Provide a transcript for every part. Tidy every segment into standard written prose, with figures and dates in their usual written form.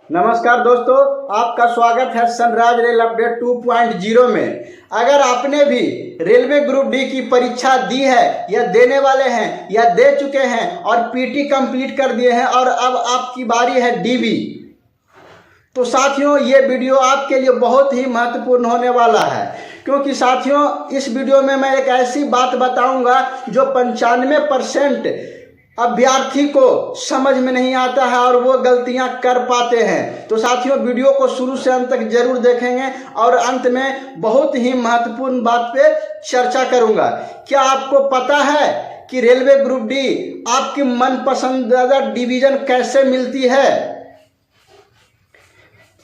नमस्कार दोस्तों, आपका स्वागत है सनराइज रेल अपडेट 2.0 में। अगर आपने भी रेलवे ग्रुप डी की परीक्षा दी है या देने वाले हैं या दे चुके हैं और पीटी कंप्लीट कर दिए हैं और अब आपकी बारी है डीबी, तो साथियों ये वीडियो आपके लिए बहुत ही महत्वपूर्ण होने वाला है, क्योंकि साथियों इस वीडियो में मैं एक ऐसी बात बताऊंगा जो 95% अभ्यर्थी को समझ में नहीं आता है और वो गलतियां कर पाते हैं। तो साथियों वीडियो को शुरू से अंत तक जरूर देखेंगे और अंत में बहुत ही महत्वपूर्ण बात पे चर्चा करूंगा। क्या आपको पता है कि रेलवे ग्रुप डी आपकी मनपसंदीदा डिवीजन कैसे मिलती है?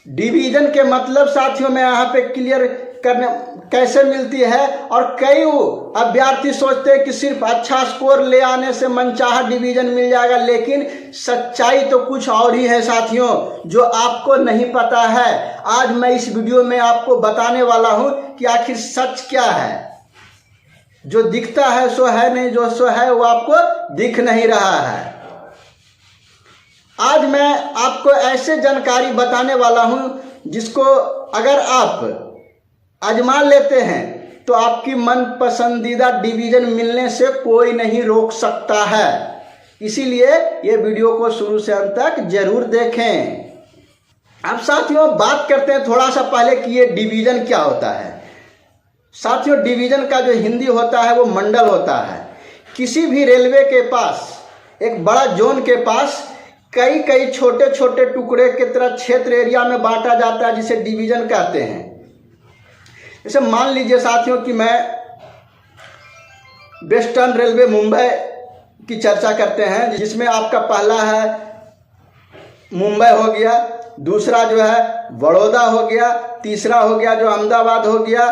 डिवीजन के मतलब साथियों मैं यहाँ पे क्लियर करने कैसे मिलती है। और कई अभ्यर्थी सोचते हैं कि सिर्फ अच्छा स्कोर ले आने से मनचाहा डिवीजन मिल जाएगा, लेकिन सच्चाई तो कुछ और ही है साथियों, जो आपको नहीं पता है। आज मैं इस वीडियो में आपको बताने वाला हूं कि आखिर सच क्या है। जो दिखता है सो है नहीं, जो सो है वो आपको दिख नहीं रहा है। आज मैं आपको ऐसे जानकारी बताने वाला हूं जिसको अगर आप आजमा लेते हैं तो आपकी मन पसंदीदा डिवीजन मिलने से कोई नहीं रोक सकता है। इसीलिए ये वीडियो को शुरू से अंत तक जरूर देखें। अब साथियों बात करते हैं थोड़ा सा पहले कि ये डिवीजन क्या होता है। साथियों डिवीजन का जो हिंदी होता है वो मंडल होता है। किसी भी रेलवे के पास, एक बड़ा जोन के पास कई छोटे छोटे टुकड़े की तरह क्षेत्र एरिया में बांटा जाता है, जिसे डिवीजन कहते हैं। जैसे मान लीजिए साथियों कि मैं वेस्टर्न रेलवे मुंबई की चर्चा करते हैं, जिसमें आपका पहला है मुंबई हो गया, दूसरा जो है बड़ौदा हो गया, तीसरा हो गया जो अहमदाबाद हो गया,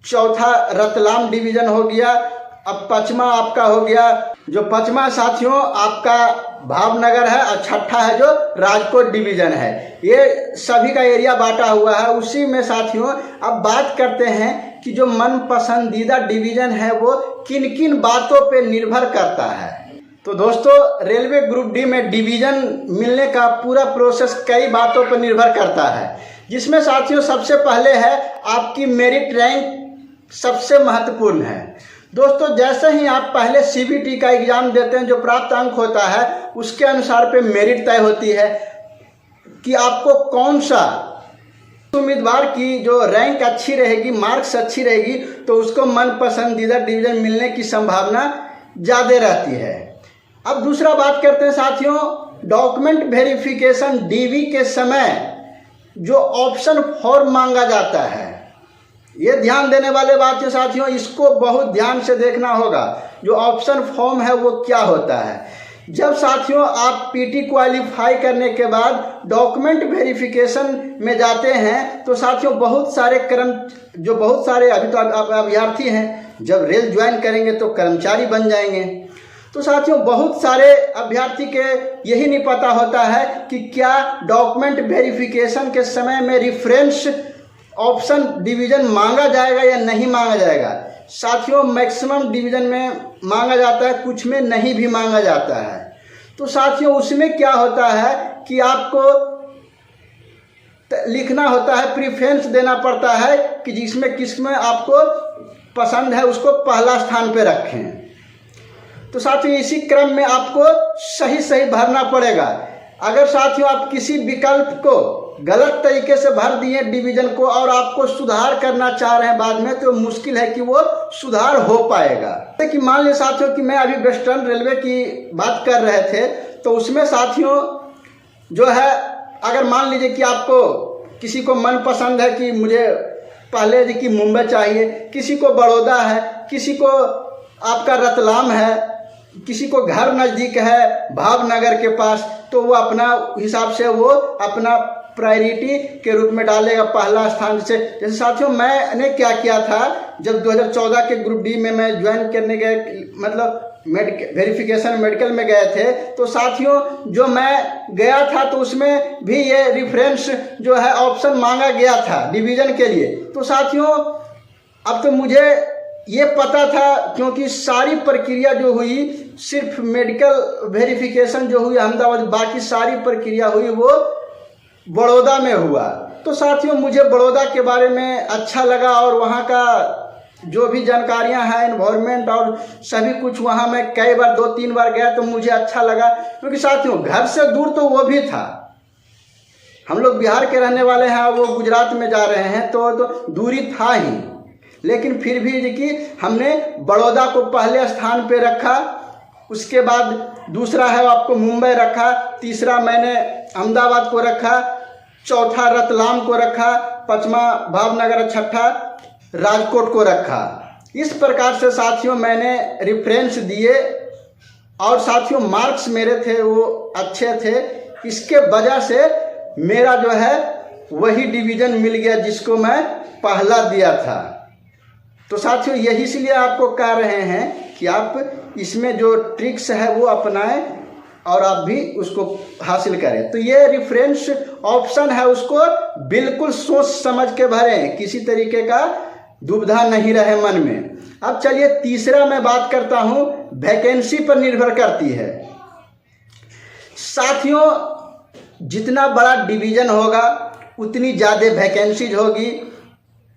चौथा रतलाम डिवीजन हो गया, अब पचमा आपका हो गया, जो पचमा साथियों आपका भावनगर है, और छठा है जो राजकोट डिवीजन है। ये सभी का एरिया बांटा हुआ है। उसी में साथियों अब बात करते हैं कि जो मन पसंदीदा डिवीजन है वो किन किन बातों पे निर्भर करता है। तो दोस्तों रेलवे ग्रुप डी में डिवीजन मिलने का पूरा प्रोसेस कई बातों पर निर्भर करता है, जिसमें साथियों सबसे पहले है आपकी मेरिट रैंक सबसे महत्वपूर्ण है। दोस्तों जैसे ही आप पहले सीबीटी का एग्जाम देते हैं, जो प्राप्त अंक होता है उसके अनुसार पे मेरिट तय होती है कि आपको कौन सा उम्मीदवार की जो रैंक अच्छी रहेगी, मार्क्स अच्छी रहेगी, तो उसको मन पसंदीदा डिवीजन मिलने की संभावना ज़्यादा रहती है। अब दूसरा बात करते हैं साथियों डॉक्यूमेंट वेरिफिकेशन डीवी के समय जो ऑप्शन फॉर्म मांगा जाता है, ये ध्यान देने वाले बात है साथियों, इसको बहुत ध्यान से देखना होगा। जो ऑप्शन फॉर्म है वो क्या होता है। जब साथियों आप पीटी क्वालिफाई करने के बाद डॉक्यूमेंट वेरिफिकेशन में जाते हैं, तो साथियों बहुत सारे अभी तो अभ्यर्थी हैं, जब रेल ज्वाइन करेंगे तो कर्मचारी बन जाएंगे। तो साथियों बहुत सारे अभ्यर्थी के यही नहीं पता होता है कि क्या डॉक्यूमेंट वेरिफिकेशन के समय में रेफरेंस ऑप्शन डिवीजन मांगा जाएगा या नहीं मांगा जाएगा। साथियों मैक्सिमम डिवीजन में मांगा जाता है, कुछ में नहीं भी मांगा जाता है। तो साथियों उसमें क्या होता है कि आपको लिखना होता है, प्रीफरेंस देना पड़ता है कि जिसमें किसमें आपको पसंद है उसको पहला स्थान पे रखें। तो साथियों इसी क्रम में आपको सही भरना पड़ेगा। अगर साथियों आप किसी विकल्प को गलत तरीके से भर दिए डिवीजन को और आपको सुधार करना चाह रहे हैं बाद में, तो मुश्किल है कि वो सुधार हो पाएगा। कि मान लीजिए साथियों कि मैं अभी वेस्टर्न रेलवे की बात कर रहे थे, तो उसमें साथियों जो है अगर मान लीजिए कि आपको किसी को मन पसंद है कि मुझे पहले कि मुंबई चाहिए, किसी को बड़ौदा है, किसी को आपका रतलाम है, किसी को घर नज़दीक है भावनगर के पास, तो वो अपना हिसाब से वो अपना प्रायोरिटी के रूप में डालेगा पहला स्थान से। जैसे साथियों मैंने क्या किया था, जब 2014 के ग्रुप डी में मैं ज्वाइन करने गए, मतलब वेरिफिकेशन मेडिकल में गए थे, तो साथियों जो मैं गया था तो उसमें भी ये रेफरेंस जो है ऑप्शन मांगा गया था डिवीजन के लिए। तो साथियों अब तो मुझे ये पता था, क्योंकि सारी प्रक्रिया जो हुई सिर्फ मेडिकल वेरिफिकेशन जो हुई अहमदाबाद, बाकी सारी प्रक्रिया हुई वो बड़ौदा में हुआ। तो साथियों मुझे बड़ौदा के बारे में अच्छा लगा और वहाँ का जो भी जानकारियाँ हैं एनवायरनमेंट और सभी कुछ वहाँ मैं कई बार 2-3 बार गया तो मुझे अच्छा लगा, क्योंकि साथियों घर से दूर तो वो भी था। हम लोग बिहार के रहने वाले हैं, वो गुजरात में जा रहे हैं तो दूरी था ही, लेकिन फिर भी कि हमने बड़ौदा को पहले स्थान पे रखा, उसके बाद दूसरा है आपको मुंबई रखा, तीसरा मैंने अहमदाबाद को रखा, चौथा रतलाम को रखा, पांचवा भावनगर, छठा राजकोट को रखा। इस प्रकार से साथियों मैंने रेफरेंस दिए और साथियों मार्क्स मेरे थे वो अच्छे थे, इसके वजह से मेरा जो है वही डिवीज़न मिल गया जिसको मैं पहला दिया था। तो साथियों यही इसलिए आपको कह रहे हैं कि आप इसमें जो ट्रिक्स है वो अपनाएं और आप भी उसको हासिल करें। तो ये रेफरेंस ऑप्शन है, उसको बिल्कुल सोच समझ के भरें, किसी तरीके का दुविधा नहीं रहे मन में। अब चलिए तीसरा मैं बात करता हूँ, वैकेंसी पर निर्भर करती है। साथियों जितना बड़ा डिवीज़न होगा उतनी ज़्यादा वैकेंसीज होगी।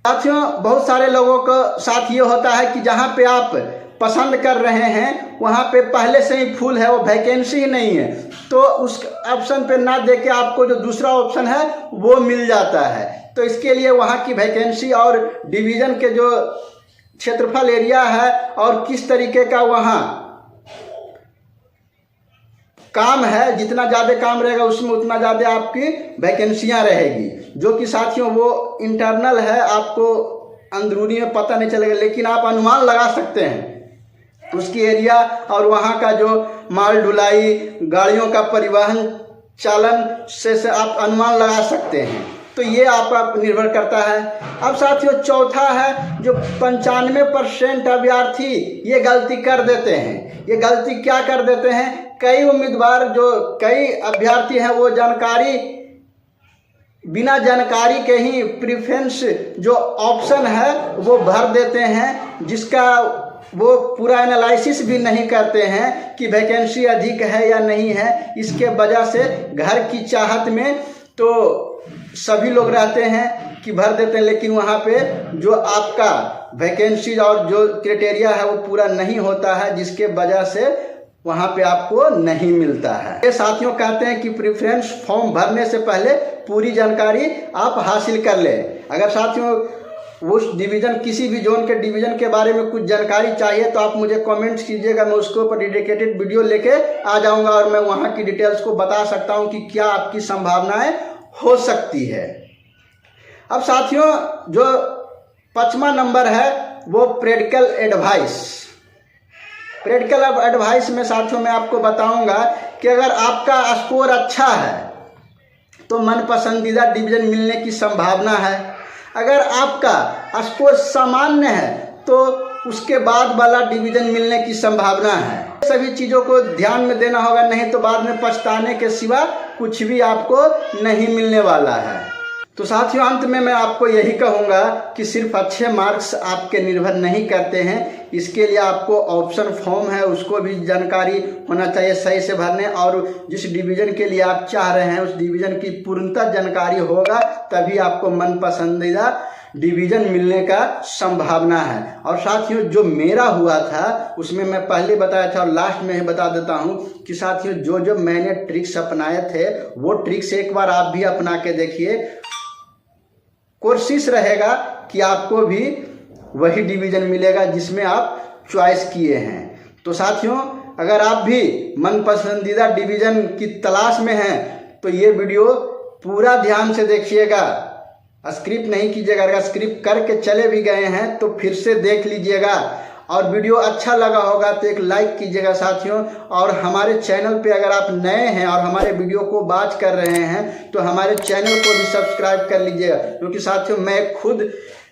साथियों बहुत सारे लोगों को साथ ये होता है कि जहाँ पे आप पसंद कर रहे हैं वहाँ पे पहले से ही फुल है, वो वैकेंसी ही नहीं है, तो उस ऑप्शन पे ना देके आपको जो दूसरा ऑप्शन है वो मिल जाता है। तो इसके लिए वहाँ की वैकेंसी और डिवीज़न के जो क्षेत्रफल एरिया है और किस तरीके का वहाँ काम है, जितना ज़्यादा काम रहेगा उसमें उतना ज़्यादा आपकी वैकेंसियाँ रहेगी, जो कि साथियों वो इंटरनल है, आपको अंदरूनी में पता नहीं चलेगा, लेकिन आप अनुमान लगा सकते हैं उसकी एरिया और वहाँ का जो माल ढुलाई, गाड़ियों का परिवहन चालन से आप अनुमान लगा सकते हैं। तो ये आप निर्भर करता है। अब साथियों चौथा है, जो 95% अभ्यर्थी ये गलती कर देते हैं। ये गलती क्या कर देते हैं, कई उम्मीदवार जो कई अभ्यर्थी हैं वो बिना जानकारी के ही प्रेफरेंस जो ऑप्शन है वो भर देते हैं, जिसका वो पूरा एनालिसिस भी नहीं करते हैं कि वैकेंसी अधिक है या नहीं है। इसके वजह से घर की चाहत में तो सभी लोग रहते हैं कि भर देते हैं, लेकिन वहाँ पे जो आपका वैकेंसी और जो क्राइटेरिया है वो पूरा नहीं होता है, जिसके वजह से वहाँ पे आपको नहीं मिलता है। ये साथियों कहते हैं कि प्रेफरेंस फॉर्म भरने से पहले पूरी जानकारी आप हासिल कर लें। अगर साथियों उस डिवीज़न किसी भी जोन के डिवीज़न के बारे में कुछ जानकारी चाहिए तो आप मुझे कमेंट्स कीजिएगा, मैं उसके ऊपर डेडिकेटेड वीडियो लेके आ जाऊंगा और मैं वहाँ की डिटेल्स को बता सकता हूँ कि क्या आपकी संभावनाएं हो सकती है। अब साथियों जो 5वां नंबर है वो प्रैक्टिकल एडवाइस। प्रैक्टिकल एडवाइस में साथियों मैं आपको बताऊंगा कि अगर आपका स्कोर अच्छा है तो मन पसंदीदा डिवीज़न मिलने की संभावना है। अगर आपका स्कोर सामान्य है तो उसके बाद वाला डिवीज़न मिलने की संभावना है। सभी चीज़ों को ध्यान में देना होगा, नहीं तो बाद में पछताने के सिवा कुछ भी आपको नहीं मिलने वाला है। तो साथियों अंत में मैं आपको यही कहूँगा कि सिर्फ अच्छे मार्क्स आपके निर्भर नहीं करते हैं, इसके लिए आपको ऑप्शन फॉर्म है उसको भी जानकारी होना चाहिए सही से भरने, और जिस डिवीज़न के लिए आप चाह रहे हैं उस डिवीज़न की पूर्णतः जानकारी होगा तभी आपको मन पसंदीदा डिवीज़न मिलने का संभावना है। और साथियों जो मेरा हुआ था उसमें मैं पहले बताया था और लास्ट में ही बता देता हूँ कि साथियों जो मैंने ट्रिक्स अपनाए थे वो ट्रिक्स एक बार आप भी अपना के देखिए, कोशिश रहेगा कि आपको भी वही डिवीज़न मिलेगा जिसमें आप चॉइस किए हैं। तो साथियों अगर आप भी मन पसंदीदा डिवीज़न की तलाश में हैं तो ये वीडियो पूरा ध्यान से देखिएगा, स्क्रिप्ट नहीं कीजिएगा। अगर स्क्रिप्ट करके चले भी गए हैं तो फिर से देख लीजिएगा, और वीडियो अच्छा लगा होगा तो एक लाइक कीजिएगा साथियों। और हमारे चैनल पे अगर आप नए हैं और हमारे वीडियो को वॉच कर रहे हैं तो हमारे चैनल को भी सब्सक्राइब कर लीजिएगा, क्योंकि साथियों मैं खुद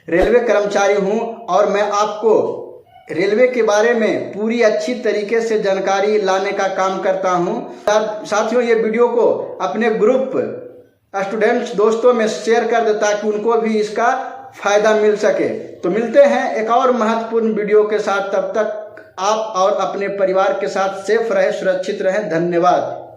रेलवे कर्मचारी हूं और मैं आपको रेलवे के बारे में पूरी अच्छी तरीके से जानकारी लाने का काम करता हूं। साथियों ये वीडियो को अपने ग्रुप स्टूडेंट्स दोस्तों में शेयर कर दे ताकि उनको भी इसका फायदा मिल सके। तो मिलते हैं एक और महत्वपूर्ण वीडियो के साथ, तब तक आप और अपने परिवार के साथ सेफ रहे, सुरक्षित रहें। धन्यवाद।